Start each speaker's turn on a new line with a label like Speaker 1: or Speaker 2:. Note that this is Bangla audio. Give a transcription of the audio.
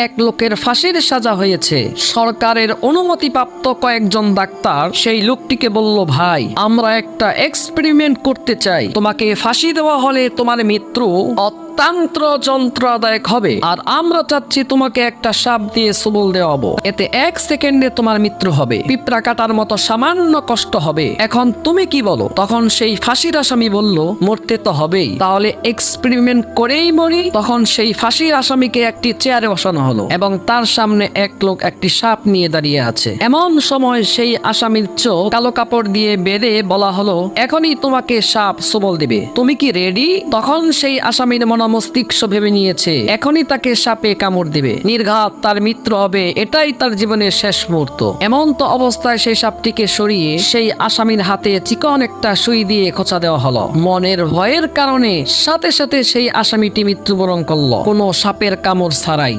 Speaker 1: এক লোকের ফাঁসির সাজা হয়েছে। সরকারের অনুমতিপ্রাপ্ত কয়েকজন ডাক্তার সেই লোকটিকে বলল, ভাই, আমরা একটা এক্সপেরিমেন্ট করতে চাই। তোমাকে ফাঁসি দেওয়া হলে তোমার মৃত্যু অত্যন্ত যন্ত্রদায়ক হবে, আর আমরা চাচ্ছি তোমাকে একটা সাপ দিয়ে সবল দেওয়াবো। এতে 1 সেকেন্ডে তোমার মৃত্যু হবে, পিঁপড়া কাটার মতো সামান্য কষ্ট হবে। এখন তুমি কি বলো? তখন সেই ফাঁসির আসামি বলল, মরতে তো হবেই, তাহলে এক্সপেরিমেন্ট করেই মরি। তখন সেই ফাঁসির আসামিকে একটি চেয়ারে বসানো হলো এবং তার সামনে এক লোক একটি সাপ নিয়ে দাঁড়িয়ে আছে। এমন সময় সেই আসামির চোখ কালো কাপড় দিয়ে বেঁধে বলা হলো, এখনই তোমাকে সাপ সবল দিবে, তুমি কি রেডি? তখন সেই আসামির মস্তিষ্ক ভেবে নিয়েছে এখনই তাকে সাপে কামড় দিবে, নির্ঘাত তার মৃত্যু হবে, এটাই তার জীবনের শেষ মুহূর্ত। এমন তো অবস্থায় সেই সাপটিকে সরিয়ে সেই আসামির হাতে চিকন একটা সুই দিয়ে খোঁচা দেওয়া হলো। মনের ভয়ের কারণে সাথে সাথে সেই আসামিটি মৃত্যুবরণ করলো, কোনো সাপের কামড় ছাড়াই।